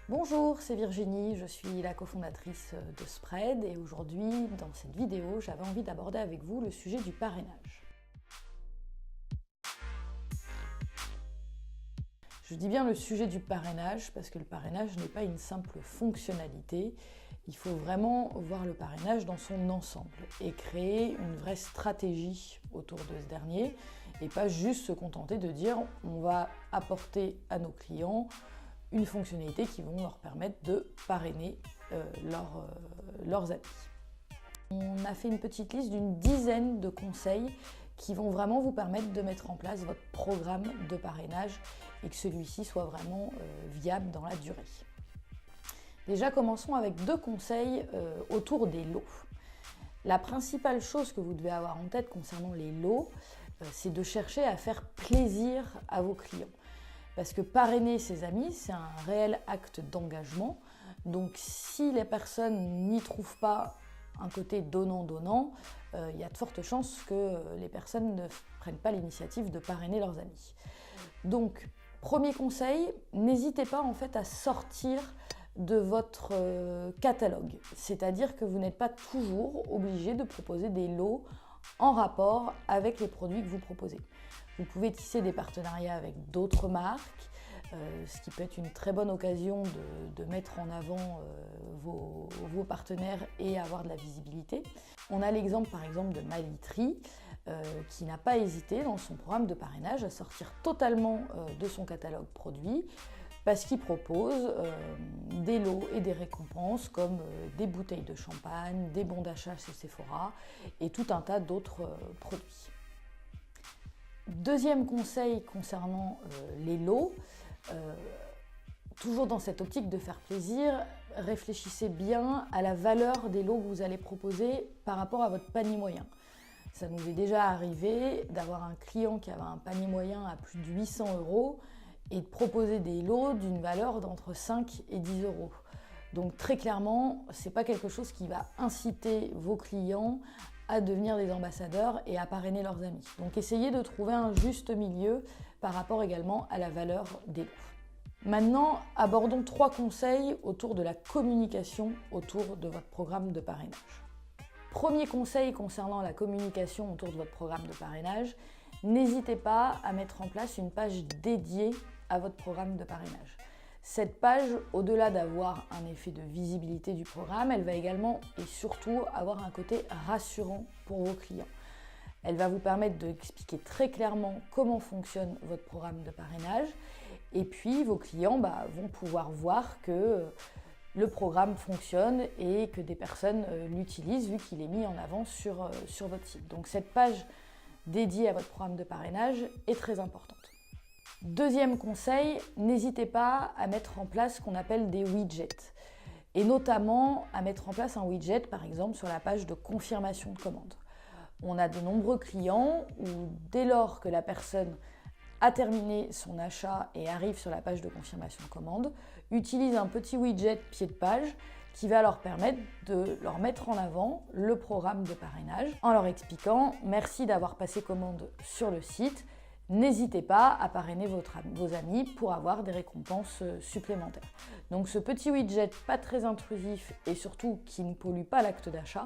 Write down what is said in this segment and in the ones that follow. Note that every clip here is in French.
Bonjour, c'est Virginie, je suis la cofondatrice de Spread et aujourd'hui, dans cette vidéo, j'avais envie d'aborder avec vous le sujet du parrainage. Je dis bien le sujet du parrainage parce que le parrainage n'est pas une simple fonctionnalité. Il faut vraiment voir le parrainage dans son ensemble et créer une vraie stratégie autour de ce dernier et pas juste se contenter de dire on va apporter à nos clients une fonctionnalité qui vont leur permettre de parrainer leurs amis. On a fait une petite liste d'une dizaine de conseils qui vont vraiment vous permettre de mettre en place votre programme de parrainage et que celui-ci soit vraiment viable dans la durée. Déjà, commençons avec deux conseils autour des lots. La principale chose que vous devez avoir en tête concernant les lots, c'est de chercher à faire plaisir à vos clients. Parce que parrainer ses amis, c'est un réel acte d'engagement. Donc si les personnes n'y trouvent pas un côté donnant-donnant, il y a de fortes chances que les personnes ne prennent pas l'initiative de parrainer leurs amis. Donc, premier conseil, n'hésitez pas en fait à sortir de votre catalogue. C'est-à-dire que vous n'êtes pas toujours obligé de proposer des lots en rapport avec les produits que vous proposez. Vous pouvez tisser des partenariats avec d'autres marques, ce qui peut être une très bonne occasion de mettre en avant vos partenaires et avoir de la visibilité. On a l'exemple par exemple de Malitri qui n'a pas hésité dans son programme de parrainage à sortir totalement de son catalogue produit parce qu'il propose des lots et des récompenses comme des bouteilles de champagne, des bons d'achat chez Sephora et tout un tas d'autres produits. Deuxième conseil concernant les lots, toujours dans cette optique de faire plaisir, réfléchissez bien à la valeur des lots que vous allez proposer par rapport à votre panier moyen. Ça nous est déjà arrivé d'avoir un client qui avait un panier moyen à plus de 800 € et de proposer des lots d'une valeur d'entre 5 et 10 €. Donc très clairement, ce n'est pas quelque chose qui va inciter vos clients à devenir des ambassadeurs et à parrainer leurs amis. Donc essayez de trouver un juste milieu par rapport également à la valeur des lots. Maintenant, abordons 3 conseils autour de la communication autour de votre programme de parrainage. Premier conseil concernant la communication autour de votre programme de parrainage, n'hésitez pas à mettre en place une page dédiée à votre programme de parrainage. Cette page, au-delà d'avoir un effet de visibilité du programme, elle va également et surtout avoir un côté rassurant pour vos clients. Elle va vous permettre d'expliquer très clairement comment fonctionne votre programme de parrainage et puis vos clients vont pouvoir voir que le programme fonctionne et que des personnes l'utilisent vu qu'il est mis en avant sur votre site. Donc cette page dédiée à votre programme de parrainage est très importante. Deuxième conseil, n'hésitez pas à mettre en place ce qu'on appelle des widgets et notamment à mettre en place un widget par exemple sur la page de confirmation de commande. On a de nombreux clients où dès lors que la personne a terminé son achat et arrive sur la page de confirmation de commande, utilise un petit widget pied de page qui va leur permettre de leur mettre en avant le programme de parrainage en leur expliquant « Merci d'avoir passé commande sur le site ». N'hésitez pas à parrainer vos amis pour avoir des récompenses supplémentaires. Donc ce petit widget pas très intrusif et surtout qui ne pollue pas l'acte d'achat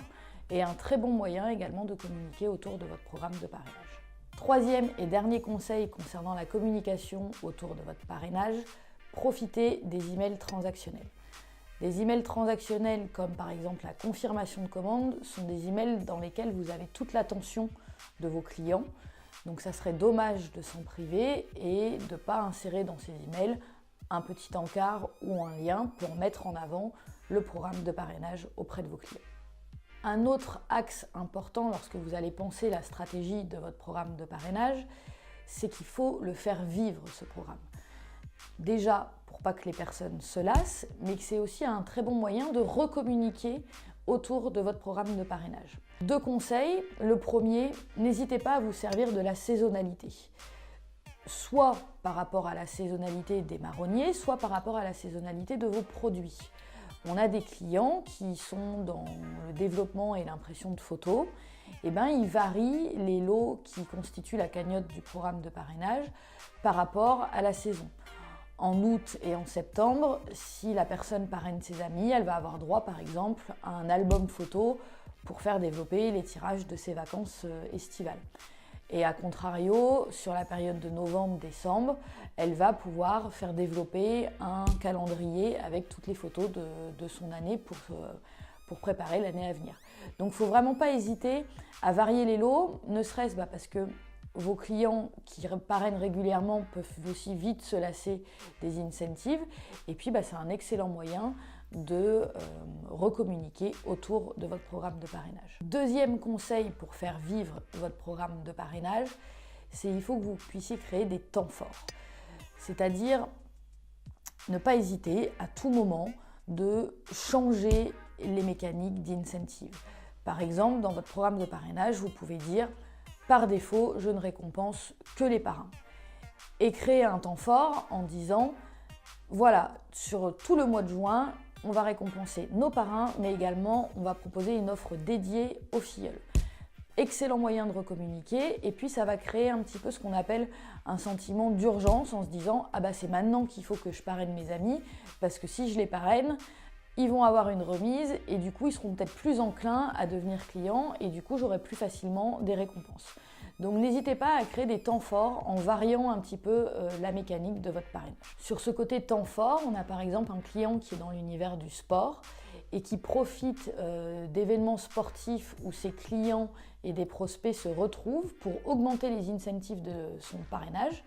est un très bon moyen également de communiquer autour de votre programme de parrainage. Troisième et dernier conseil concernant la communication autour de votre parrainage, profitez des emails transactionnels. Des emails transactionnels comme par exemple la confirmation de commande sont des emails dans lesquels vous avez toute l'attention de vos clients. Donc ça serait dommage de s'en priver et de ne pas insérer dans ces emails un petit encart ou un lien pour mettre en avant le programme de parrainage auprès de vos clients. Un autre axe important lorsque vous allez penser la stratégie de votre programme de parrainage, c'est qu'il faut le faire vivre ce programme. Déjà pour pas que les personnes se lassent, mais que c'est aussi un très bon moyen de recommuniquer autour de votre programme de parrainage. 2 conseils. Le premier, n'hésitez pas à vous servir de la saisonnalité. Soit par rapport à la saisonnalité des marronniers, soit par rapport à la saisonnalité de vos produits. On a des clients qui sont dans le développement et l'impression de photos. Ils varient les lots qui constituent la cagnotte du programme de parrainage par rapport à la saison. En août et en septembre, si la personne parraine ses amis, elle va avoir droit par exemple à un album photo pour faire développer les tirages de ses vacances estivales. Et à contrario, sur la période de novembre-décembre, elle va pouvoir faire développer un calendrier avec toutes les photos de son année pour préparer l'année à venir. Donc il ne faut vraiment pas hésiter à varier les lots, ne serait-ce parce que vos clients qui parrainent régulièrement peuvent aussi vite se lasser des incentives. Et puis c'est un excellent moyen de recommuniquer autour de votre programme de parrainage. Deuxième conseil pour faire vivre votre programme de parrainage, c'est qu'il faut que vous puissiez créer des temps forts. C'est-à-dire ne pas hésiter à tout moment de changer les mécaniques d'incentive. Par exemple, dans votre programme de parrainage, vous pouvez dire « Par défaut, je ne récompense que les parrains ». Et créer un temps fort en disant « Voilà, sur tout le mois de juin, on va récompenser nos parrains, mais également on va proposer une offre dédiée aux filleuls ». Excellent moyen de recommuniquer, et puis ça va créer un petit peu ce qu'on appelle un sentiment d'urgence en se disant « Ah c'est maintenant qu'il faut que je parraine mes amis, parce que si je les parraine, ils vont avoir une remise et du coup ils seront peut-être plus enclins à devenir clients et du coup j'aurai plus facilement des récompenses ». Donc n'hésitez pas à créer des temps forts en variant un petit peu la mécanique de votre parrainage. Sur ce côté temps fort, on a par exemple un client qui est dans l'univers du sport et qui profite d'événements sportifs où ses clients et des prospects se retrouvent pour augmenter les incentives de son parrainage.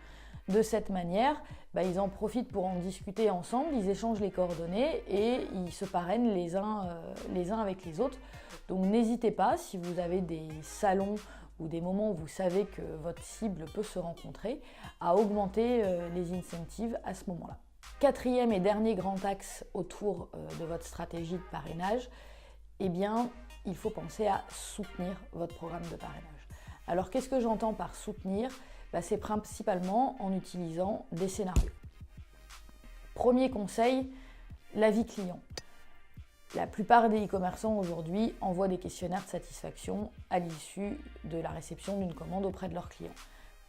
De cette manière, ils en profitent pour en discuter ensemble, ils échangent les coordonnées et ils se parrainent les uns avec les autres. Donc n'hésitez pas, si vous avez des salons ou des moments où vous savez que votre cible peut se rencontrer, à augmenter les incentives à ce moment-là. Quatrième et dernier grand axe autour de votre stratégie de parrainage, il faut penser à soutenir votre programme de parrainage. Alors qu'est-ce que j'entends par soutenir ? C'est principalement en utilisant des scénarios. Premier conseil, l'avis client. La plupart des e-commerçants aujourd'hui envoient des questionnaires de satisfaction à l'issue de la réception d'une commande auprès de leurs clients.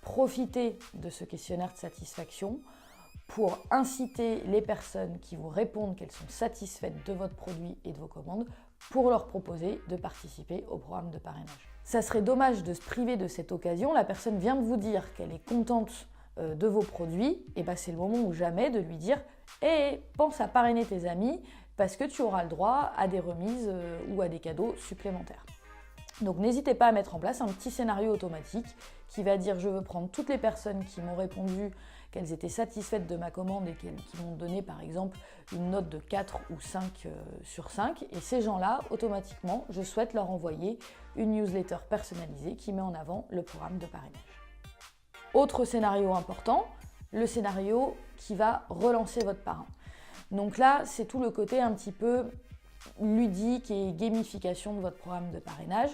Profitez de ce questionnaire de satisfaction pour inciter les personnes qui vous répondent qu'elles sont satisfaites de votre produit et de vos commandes pour leur proposer de participer au programme de parrainage. Ça serait dommage de se priver de cette occasion. La personne vient de vous dire qu'elle est contente de vos produits, et c'est le moment ou jamais de lui dire « Hey, pense à parrainer tes amis parce que tu auras le droit à des remises ou à des cadeaux supplémentaires ». Donc n'hésitez pas à mettre en place un petit scénario automatique qui va dire « Je veux prendre toutes les personnes qui m'ont répondu qu'elles étaient satisfaites de ma commande et qui m'ont donné par exemple une note de 4 ou 5 sur 5 et ces gens-là, automatiquement, je souhaite leur envoyer une newsletter personnalisée qui met en avant le programme de parrainage. » Autre scénario important, le scénario qui va relancer votre parrain. Donc là, c'est tout le côté un petit peu ludique et gamification de votre programme de parrainage.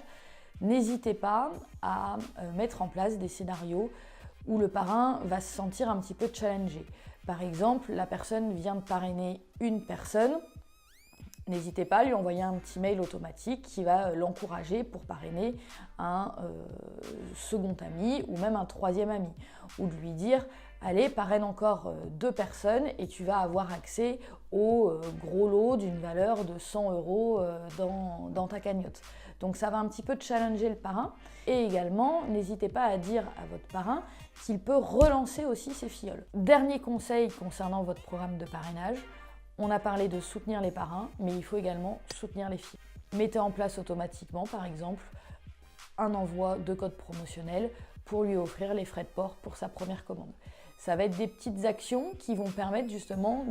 N'hésitez pas à mettre en place des scénarios où le parrain va se sentir un petit peu challengé. Par exemple, la personne vient de parrainer une personne, n'hésitez pas à lui envoyer un petit mail automatique qui va l'encourager pour parrainer un second ami ou même un troisième ami. Ou de lui dire « Allez, parraine encore 2 personnes et tu vas avoir accès au gros lot d'une valeur de 100 € dans ta cagnotte. » Donc ça va un petit peu challenger le parrain. Et également, n'hésitez pas à dire à votre parrain qu'il peut relancer aussi ses filleuls. Dernier conseil concernant votre programme de parrainage, on a parlé de soutenir les parrains, mais il faut également soutenir les filles. Mettez en place automatiquement, par exemple, un envoi de code promotionnel pour lui offrir les frais de port pour sa première commande. Ça va être des petites actions qui vont permettre justement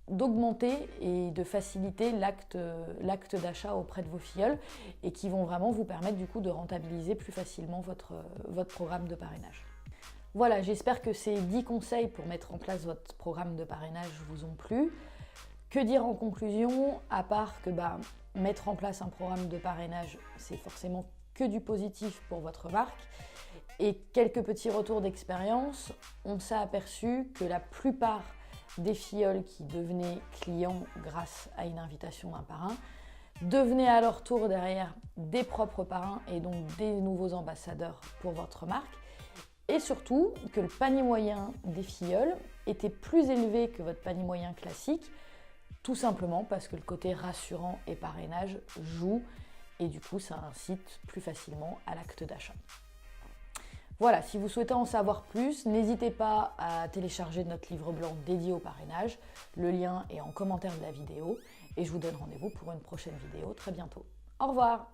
d'augmenter et de faciliter l'acte d'achat auprès de vos filleuls et qui vont vraiment vous permettre du coup de rentabiliser plus facilement votre programme de parrainage. Voilà, j'espère que ces 10 conseils pour mettre en place votre programme de parrainage vous ont plu. Que dire en conclusion, à part que mettre en place un programme de parrainage, c'est forcément que du positif pour votre marque. Et quelques petits retours d'expérience, on s'est aperçu que la plupart des filleuls qui devenaient clients grâce à une invitation d'un parrain devenaient à leur tour derrière des propres parrains et donc des nouveaux ambassadeurs pour votre marque. Et surtout que le panier moyen des filleuls était plus élevé que votre panier moyen classique, tout simplement parce que le côté rassurant et parrainage joue et du coup ça incite plus facilement à l'acte d'achat. Voilà, si vous souhaitez en savoir plus, n'hésitez pas à télécharger notre livre blanc dédié au parrainage. Le lien est en commentaire de la vidéo et je vous donne rendez-vous pour une prochaine vidéo très bientôt. Au revoir!